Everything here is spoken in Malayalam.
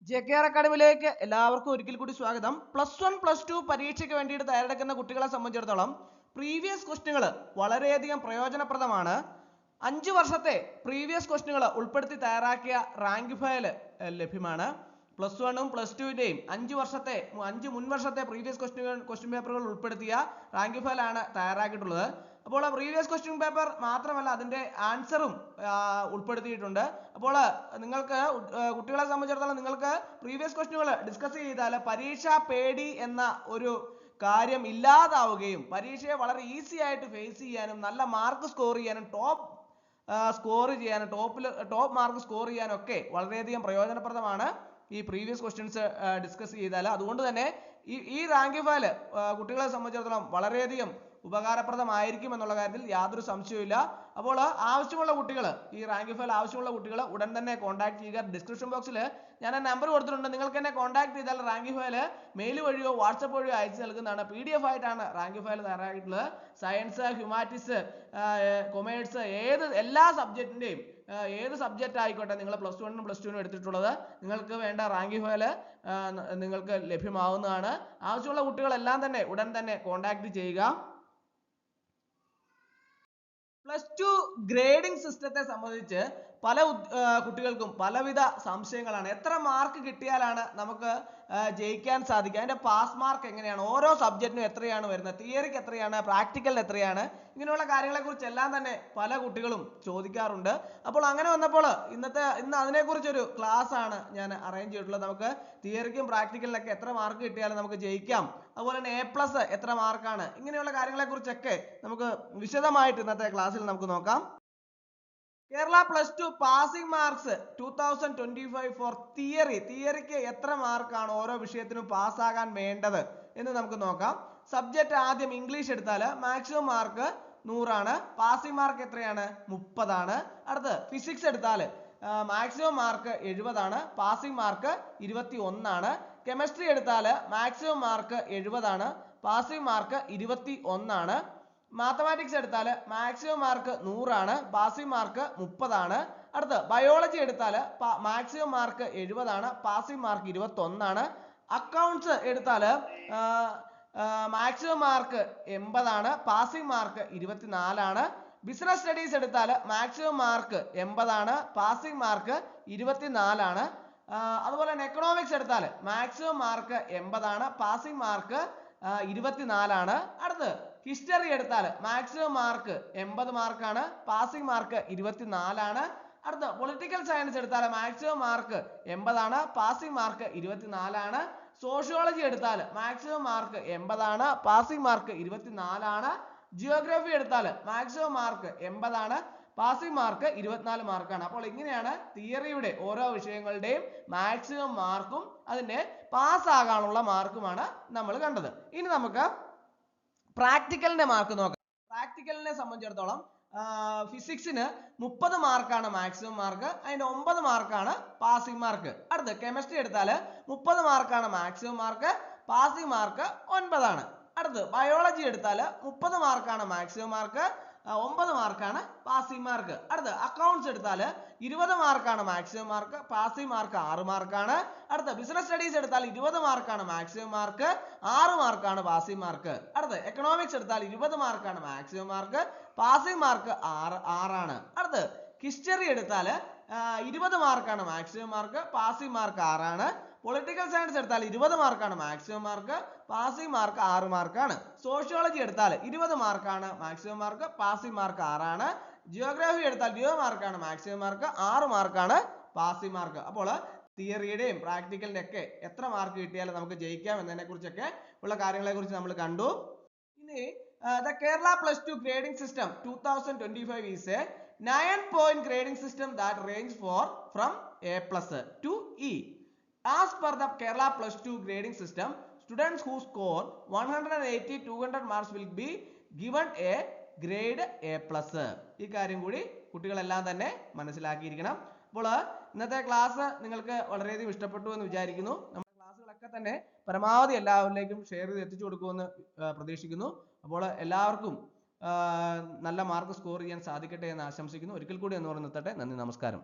JKR അക്കാഡമിയിലേക്ക് എല്ലാവർക്കും ഒരിക്കൽ കൂടി സ്വാഗതം. +1 +2 പരീക്ഷയ്ക്ക് വേണ്ടിയിട്ട് തയ്യാറെടുക്കുന്ന കുട്ടികളെ സംബന്ധിച്ചിടത്തോളം പ്രീവിയസ് ക്വസ്റ്റ്യനുകൾ വളരെയധികം പ്രയോജനപ്രദമാണ്. 5 വർഷത്തെ പ്രീവിയസ് ക്വസ്റ്റ്യനുകൾ ഉൾപ്പെടുത്തി തയ്യാറാക്കിയ റാങ്ക് ഫയൽ ലഭ്യമാണ്. +1 ഉം +2ന്റെയും 5 മുൻ വർഷത്തെ പ്രീവിയസ് ക്വസ്റ്റ്യൻ പേപ്പറുകൾ ഉൾപ്പെടുത്തിയ റാങ്ക് ഫയൽ ആണ് തയ്യാറാക്കിയിട്ടുള്ളത്. അപ്പോൾ പ്രീവിയസ് ക്വസ്റ്റ്യൻ പേപ്പർ മാത്രമല്ല അതിന്റെ ആൻസറും ഉൾപ്പെടുത്തിയിട്ടുണ്ട്. അപ്പോൾ നിങ്ങൾക്ക് കുട്ടികളെ സംബന്ധിച്ചിടത്തോളം നിങ്ങൾക്ക് പ്രീവിയസ് ക്വസ്റ്റ്യനുകൾ ഡിസ്കസ് ചെയ്താൽ പരീക്ഷാ പേടി എന്ന ഒരു കാര്യം ഇല്ലാതാവുകയും പരീക്ഷയെ വളരെ ഈസി ആയിട്ട് ഫേസ് ചെയ്യാനും നല്ല മാർക്ക് സ്കോർ ചെയ്യാനും ടോപ്പ് മാർക്ക് സ്കോർ ചെയ്യാനും ഒക്കെ വളരെയധികം പ്രയോജനപ്രദമാണ് ഈ പ്രീവിയസ് ക്വസ്റ്റ്യൻസ് ഡിസ്കസ് ചെയ്താൽ. അതുകൊണ്ട് തന്നെ ഈ റാങ്ക് ഫയൽ കുട്ടികളെ സംബന്ധിച്ചിടത്തോളം വളരെയധികം ഉപകാരപ്രദമായിരിക്കും എന്നുള്ള കാര്യത്തിൽ യാതൊരു സംശയവുമില്ല. അപ്പോൾ ആവശ്യമുള്ള കുട്ടികൾ ഈ റാങ്ക് ഫയൽ ആവശ്യമുള്ള കുട്ടികൾ ഉടൻ തന്നെ കോൺടാക്ട് ചെയ്യുക. ഡിസ്ക്രിപ്ഷൻ ബോക്സിൽ ഞാൻ നമ്പർ കൊടുത്തിട്ടുണ്ട്. നിങ്ങൾക്ക് എന്നെ കോൺടാക്ട് ചെയ്താൽ റാങ്ക് ഫയൽ മെയിൽ വഴിയോ വാട്സപ്പ് വഴിയോ അയച്ചു നൽകുന്നതാണ്. PDF ആയിട്ടാണ് റാങ്ക് ഫയൽ തയ്യാറായിട്ടുള്ളത്. സയൻസ്, ഹ്യൂമാനിറ്റീസ്, കൊമേഴ്സ് എല്ലാ സബ്ജക്റ്റിന്റെയും ഏത് സബ്ജക്റ്റ് ആയിക്കോട്ടെ നിങ്ങൾ +1 ഉം +2 ഉം എടുത്തിട്ടുള്ളത് നിങ്ങൾക്ക് വേണ്ട റാങ്ക് ഫയൽ നിങ്ങൾക്ക് ലഭ്യമാവുന്നതാണ്. ആവശ്യമുള്ള കുട്ടികളെല്ലാം തന്നെ ഉടൻ തന്നെ കോൺടാക്ട് ചെയ്യുക. +2 ഗ്രേഡിംഗ് സിസ്റ്റത്തെ സംബന്ധിച്ച് പല കുട്ടികൾക്കും പലവിധ സംശയങ്ങളാണ്. എത്ര മാർക്ക് കിട്ടിയാലാണ് നമുക്ക് ജയിക്കാൻ സാധിക്കുക, അതിന്റെ പാസ് മാർക്ക് എങ്ങനെയാണ്, ഓരോ സബ്ജക്റ്റിനും എത്രയാണ് വരുന്നത്, തിയറിക്ക് എത്രയാണ്, പ്രാക്ടിക്കലിന് എത്രയാണ്, ഇങ്ങനെയുള്ള കാര്യങ്ങളെ കുറിച്ച് എല്ലാം തന്നെ പല കുട്ടികളും ചോദിക്കാറുണ്ട്. അപ്പോൾ അങ്ങനെ വന്നപ്പോൾ ഇന്ന് അതിനെക്കുറിച്ചൊരു ക്ലാസ് ആണ് ഞാൻ അറേഞ്ച് ചെയ്തിട്ടുള്ളത്. നമുക്ക് തിയറിക്കും പ്രാക്ടിക്കലിനൊക്കെ എത്ര മാർക്ക് കിട്ടിയാലും നമുക്ക് ജയിക്കാം, അതുപോലെ തന്നെ A+ എത്ര മാർക്കാണ്, ഇങ്ങനെയുള്ള കാര്യങ്ങളെ കുറിച്ചൊക്കെ നമുക്ക് വിശദമായിട്ട് ഇന്നത്തെ ക്ലാസ്സിൽ നമുക്ക് നോക്കാം. കേരള +2 പാസിംഗ് മാർക്സ് 2025 ഫോർ തിയറിക്ക് എത്ര മാർക്കാണ് ഓരോ വിഷയത്തിനും പാസ്സാകാൻ വേണ്ടത് എന്ന് നമുക്ക് നോക്കാം. സബ്ജക്റ്റ് ആദ്യം ഇംഗ്ലീഷ് എടുത്താൽ മാക്സിമം മാർക്ക് 100 ആണ്, പാസിംഗ് മാർക്ക് എത്രയാണ് 30 ആണ്. അടുത്ത് ഫിസിക്സ് എടുത്താൽ മാക്സിമം മാർക്ക് 70 ആണ്, പാസിംഗ് മാർക്ക് 21 ആണ്. കെമിസ്ട്രി എടുത്താൽ മാക്സിമം മാർക്ക് 70 ആണ്, പാസിംഗ് മാർക്ക് 21 ആണ്. മാത്തമാറ്റിക്സ് എടുത്താൽ മാക്സിമം മാർക്ക് 100 ആണ്, പാസിംഗ് മാർക്ക് 30 ആണ്. അടുത്ത് ബയോളജി എടുത്താൽ മാക്സിമം മാർക്ക് 70 ആണ്, പാസിംഗ് മാർക്ക് 21 ആണ്. അക്കൗണ്ട്സ് എടുത്താൽ മാക്സിമം മാർക്ക് 80 ആണ്, പാസിംഗ് മാർക്ക് 24 ആണ്. ബിസിനസ് സ്റ്റഡീസ് എടുത്താൽ മാക്സിമം മാർക്ക് 80 ആണ്, പാസിംഗ് മാർക്ക് 24 ആണ്. അതുപോലെ തന്നെ എക്കണോമിക്സ് എടുത്താൽ മാക്സിമം മാർക്ക് 80 ആണ്, പാസിംഗ് മാർക്ക് 24 ആണ്. അടുത്ത് ഹിസ്റ്ററി എടുത്താൽ മാക്സിമം മാർക്ക് 80 മാർക്കാണ്, പാസിംഗ് മാർക്ക് 24 ആണ്. അടുത്ത പൊളിറ്റിക്കൽ സയൻസ് എടുത്താൽ മാക്സിമം മാർക്ക് 80 ആണ്, പാസിംഗ് മാർക്ക് 24 ആണ്. സോഷ്യോളജി എടുത്താൽ മാക്സിമം മാർക്ക് 80 ആണ്, പാസിംഗ് മാർക്ക് 24 ആണ്. ജിയോഗ്രഫി എടുത്താൽ മാക്സിമം മാർക്ക് 80 ആണ്, പാസിംഗ് മാർക്ക് 24 മാർക്കാണ്. അപ്പോൾ ഇങ്ങനെയാണ് തിയറിയുടെ ഓരോ വിഷയങ്ങളുടെയും മാക്സിമം മാർക്കും അതിന്റെ പാസ് ആകാനുള്ള മാർക്കുമാണ് നമ്മൾ കണ്ടത്. ഇനി നമുക്ക് പ്രാക്ടിക്കലിന്റെ മാർക്ക് നോക്കാം. പ്രാക്ടിക്കലിനെ സംബന്ധിച്ചിടത്തോളം ഫിസിക്സിന് 30 മാർക്കാണ് മാക്സിമം മാർക്ക്, അതിന്റെ 9 മാർക്കാണ് പാസിംഗ് മാർക്ക്. അടുത്ത് കെമിസ്ട്രി എടുത്താൽ 30 മാർക്കാണ് മാക്സിമം മാർക്ക്, പാസിംഗ് മാർക്ക് 9 ആണ്. അടുത്ത് ബയോളജി എടുത്താൽ 30 മാർക്കാണ് മാക്സിമം മാർക്ക്, 9 മാർക്കാണ് പാസിംഗ് മാർക്ക്. അടുത്ത് അക്കൗണ്ട്സ് എടുത്താൽ 20 മാർക്കാണ് മാക്സിമം മാർക്ക്, പാസിംഗ് മാർക്ക് 6 മാർക്കാണ്. അടുത്ത ബിസിനസ് സ്റ്റഡീസ് എടുത്താൽ 20 മാർക്കാണ് മാക്സിമം മാർക്ക്, 6 മാർക്കാണ് പാസിംഗ് മാർക്ക്. അടുത്ത് എക്കണോമിക്സ് എടുത്താൽ 20 മാർക്കാണ് മാക്സിമം മാർക്ക്, പാസിംഗ് മാർക്ക് 6 ആണ്. അടുത്ത് ഹിസ്റ്ററി എടുത്താൽ 20 മാർക്കാണ് മാക്സിമം മാർക്ക്, പാസിംഗ് മാർക്ക് 6 ആണ്. പൊളിറ്റിക്കൽ സയൻസ് എടുത്താൽ 20 മാർക്കാണ് മാക്സിമം മാർക്ക്, പാസിംഗ് മാർക്ക് 6 മാർക്കാണ്. സോഷ്യോളജി എടുത്താൽ 20 മാർക്കാണ് മാക്സിമം മാർക്ക്, പാസിംഗ് മാർക്ക് 6 ആണ്. ജിയോഗ്രഫി എടുത്താൽ 20 മാർക്കാണ് മാക്സിമം മാർക്ക്, 6 മാർക്കാണ് പാസിംഗ് മാർക്ക്. അപ്പോൾ തിയറിയുടെയും പ്രാക്ടിക്കലിന്റെ ഒക്കെ എത്ര മാർക്ക് കിട്ടിയാലും നമുക്ക് ജയിക്കാം എന്നതിനെ കുറിച്ചൊക്കെ ഉള്ള കാര്യങ്ങളെ കുറിച്ച് നമ്മൾ കണ്ടു. ഇനി the Kerala +2 grading system 2025 is a 9-point grading system that range from A+ to E. As per the Kerala +2 grading system, students who score 180-200 marks will be given a grade A+. ഈ കാര്യം കൂടി കുട്ടികളെല്ലാം തന്നെ മനസ്സിലാക്കിയിരിക്കണം. അപ്പോൾ ഇന്നത്തെ ക്ലാസ് നിങ്ങൾക്ക് വളരെയധികം ഇഷ്ടപ്പെട്ടു എന്ന് വിചാരിക്കുന്നു. നമ്മുടെ ക്ലാസ്സുകളൊക്കെ തന്നെ പരമാവധി എല്ലാവരിലേക്കും ഷെയർ ചെയ്ത് എത്തിച്ചു കൊടുക്കുമെന്ന് പ്രതീക്ഷിക്കുന്നു. അപ്പോൾ എല്ലാവർക്കും നല്ല മാർക്ക് സ്കോർ ചെയ്യാൻ സാധിക്കട്ടെ എന്ന് ആശംസിക്കുന്നു. ഒരിക്കൽ കൂടി എന്ന് പറഞ്ഞ് നിർത്തട്ടെ. നന്ദി, നമസ്കാരം.